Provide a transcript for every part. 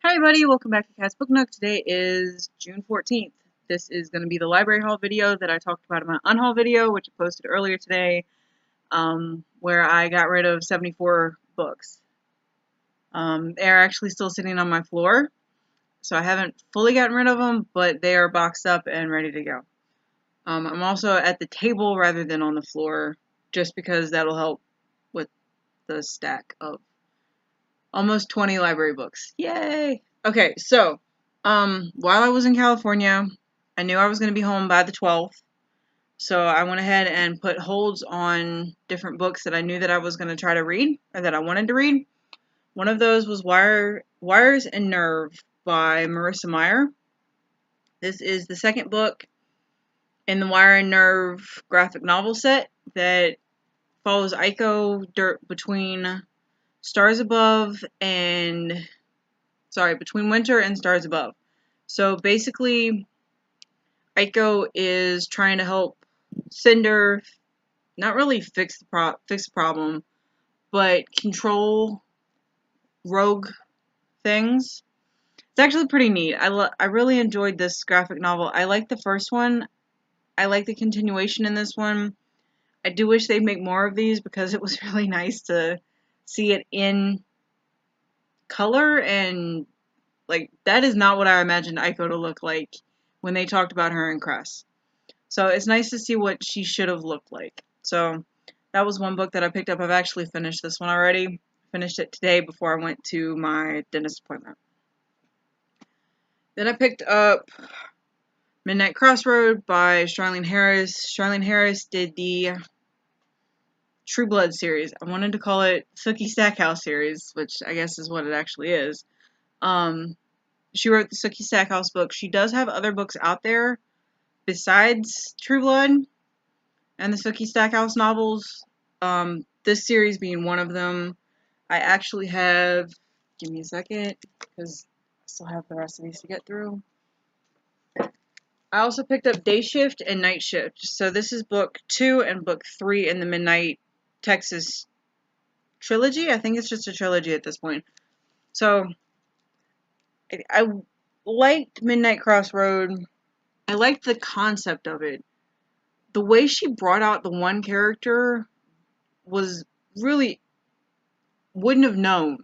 Hi everybody, welcome back to Cat's Book Nook. Today is June 14th. This is going to be the library haul video that I talked about in my unhaul video, which I posted earlier today, where I got rid of 74 books. They're actually still sitting on my floor, so I haven't fully gotten rid of them, but they are boxed up and ready to go. I'm also at the table rather than on the floor, just because that'll help with the stack of almost 20 library books. Yay! Okay, so, while I was in California, I knew I was going to be home by the 12th, so I went ahead and put holds on different books that I knew that I was going to try to read, or that I wanted to read. One of those was Wires and Nerve by Marissa Meyer. This is the second book in the Wire and Nerve graphic novel set that follows Aiko between Stars Above and between Winter and Stars Above. So basically, Aiko is trying to help Cinder not really fix the problem, but control rogue things. It's actually pretty neat. I really enjoyed this graphic novel. I like the first one. I like the continuation in this one. I do wish they'd make more of these because it was really nice to see it in color, and like that is not what I imagined Aiko to look like when they talked about her in Cress. So it's nice to see what she should have looked like. So that was one book that I picked up. I've actually finished this one already. Finished it today before I went to my dentist appointment. Then I picked up Midnight Crossroad by Charlaine Harris. Charlaine Harris did the True Blood series. I wanted to call it Sookie Stackhouse series, which I guess is what it actually is. She wrote the Sookie Stackhouse book. She does have other books out there besides True Blood and the Sookie Stackhouse novels. This series being one of them. I actually have, give me a second, because I still have the rest of these to get through. I also picked up Day Shift and Night Shift. So this is book 2 and book 3 in the Midnight Texas trilogy. I think it's just a trilogy at this point. So I liked Midnight Crossroad. I liked the concept of it. The way she brought out the one character was really, wouldn't have known.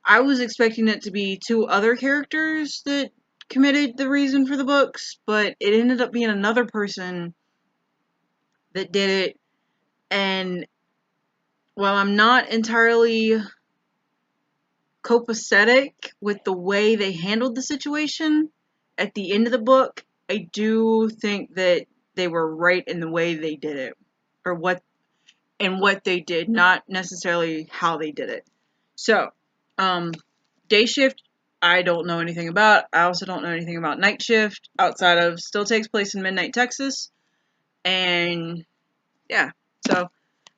I was expecting it to be 2 other characters that committed the reason for the books, but it ended up being another person that did it. And while I'm not entirely copacetic with the way they handled the situation at the end of the book, I do think that they were right in the way they did it, or what they did, not necessarily how they did it. So, Day Shift, I don't know anything about. I also don't know anything about Night Shift outside of still takes place in Midnight, Texas. And yeah, so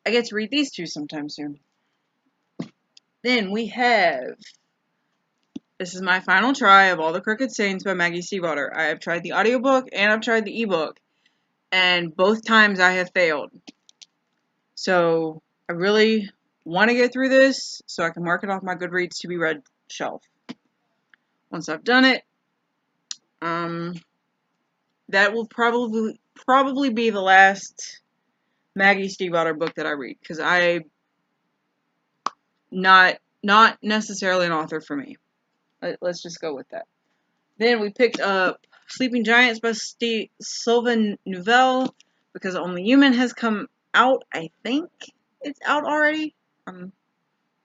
I get to read these 2 sometime soon. Then we have, this is my final try of All the Crooked Saints by Maggie Stiefvater. I have tried the audiobook and I've tried the ebook, and both times I have failed. So I really want to get through this so I can mark it off my Goodreads to be read shelf. Once I've done it, that will probably be the last Maggie Stiefvater book that I read, because not necessarily an author for me. Let's just go with that. Then we picked up Sleeping Giants by Sylvain Neuvel, because Only Human has come out. I think it's out already. I'm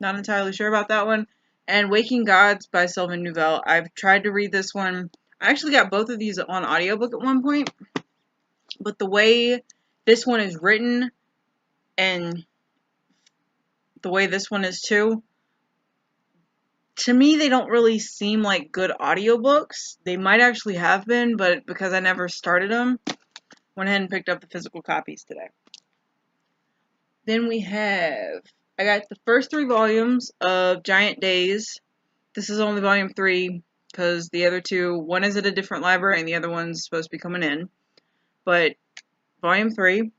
not entirely sure about that one. And Waking Gods by Sylvain Neuvel. I've tried to read this one. I actually got both of these on audiobook at one point, but the way this one is written and the way this one is too, to me they don't really seem like good audiobooks. They might actually have been, but because I never started them, went ahead and picked up the physical copies today. Then I got the first 3 volumes of Giant Days. This is only volume 3, because the other 2, one is at a different library and the other one's supposed to be coming in. But volume 3,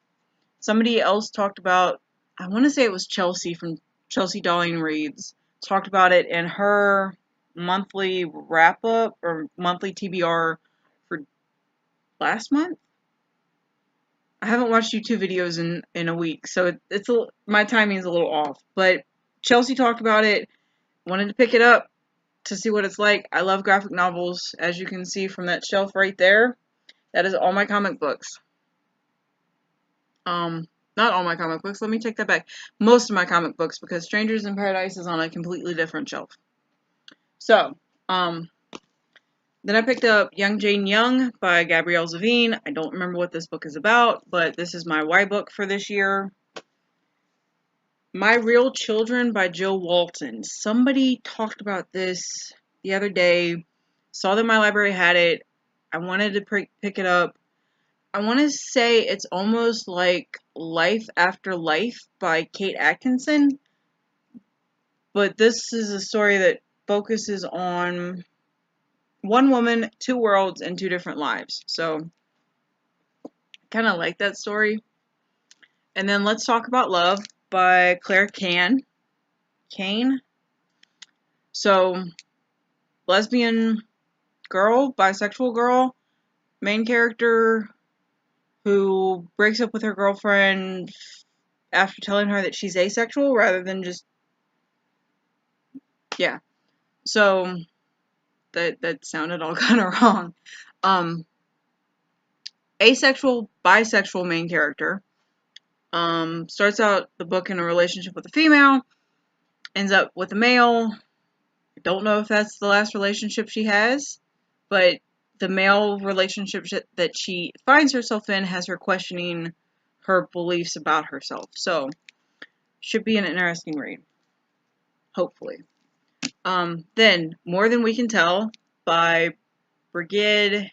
somebody else talked about, I want to say it was Chelsea from Chelsea Darling Reads, talked about it in her monthly wrap up or monthly TBR for last month. I haven't watched YouTube videos in a week, so my timing is a little off. But Chelsea talked about it, wanted to pick it up to see what it's like. I love graphic novels, as you can see from that shelf right there. That is all my comic books. Not all my comic books. Let me take that back. Most of my comic books, because Strangers in Paradise is on a completely different shelf. So, then I picked up Young Jane Young by Gabrielle Zavine. I don't remember what this book is about, but this is my Y book for this year. My Real Children by Jill Walton. Somebody talked about this the other day. Saw that my library had it. I wanted to pick it up. I want to say it's almost like Life After Life by Kate Atkinson. But this is a story that focuses on one woman, two worlds, and two different lives. So, kind of like that story. And then Let's Talk About Love by Claire Kane. So, lesbian girl, bisexual girl, main character who breaks up with her girlfriend after telling her that she's asexual rather than just, yeah. So, that sounded all kind of wrong. Asexual, bisexual main character. Starts out the book in a relationship with a female, ends up with a male. I don't know if that's the last relationship she has, but the male relationship that she finds herself in has her questioning her beliefs about herself. So, should be an interesting read. Hopefully. Then, More Than We Can Tell by Brigid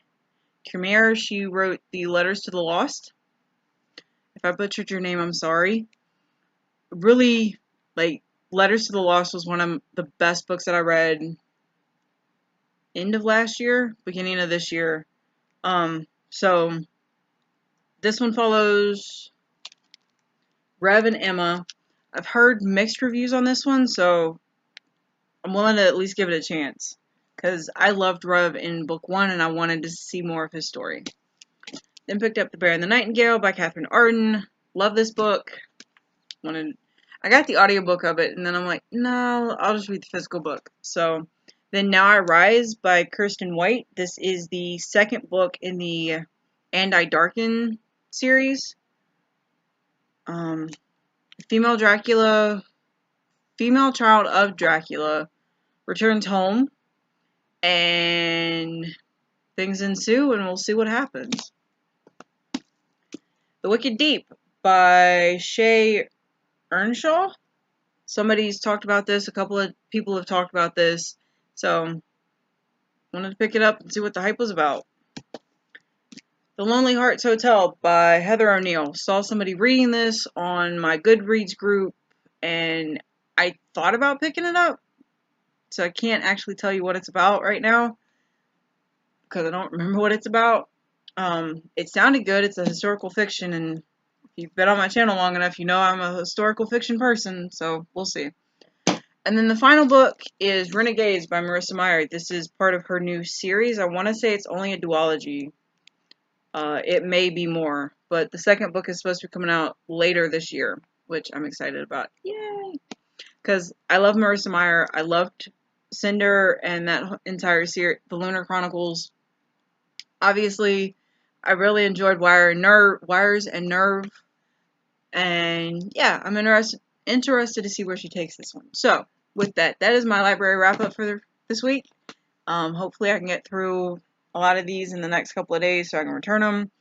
Kemmerer. She wrote the Letters to the Lost. If I butchered your name, I'm sorry. Really, Letters to the Lost was one of the best books that I read end of last year, beginning of this year. So this one follows Rev and Emma. I've heard mixed reviews on this one, so I'm willing to at least give it a chance. Because I loved Rev in book 1 and I wanted to see more of his story. Then picked up The Bear and the Nightingale by Catherine Arden. Love this book. I got the audiobook of it, and then I'm like, no, I'll just read the physical book. So, then Now I Rise by Kirsten White. This is the second book in the And I Darken series. Female child of Dracula returns home, and things ensue, and we'll see what happens. The Wicked Deep by Shay Earnshaw. Somebody's talked about this. A couple of people have talked about this. So, wanted to pick it up and see what the hype was about. The Lonely Hearts Hotel by Heather O'Neill. Saw somebody reading this on my Goodreads group, and I thought about picking it up. So I can't actually tell you what it's about right now, because I don't remember what it's about. It sounded good. It's a historical fiction, and if you've been on my channel long enough, you know I'm a historical fiction person, so we'll see. And then the final book is Renegades by Marissa Meyer. This is part of her new series. I want to say it's only a duology. It may be more, but the second book is supposed to be coming out later this year, which I'm excited about. Yay! Because I love Marissa Meyer. I loved Cinder and that entire series, The Lunar Chronicles. Obviously, I really enjoyed Wires and Nerve. And yeah, I'm interested to see where she takes this one. So, with that is my library wrap up for this week. Hopefully I can get through a lot of these in the next couple of days so I can return them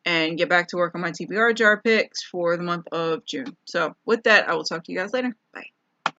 and get back to work on my TBR jar picks for the month of June. So, with that, I will talk to you guys later. Bye.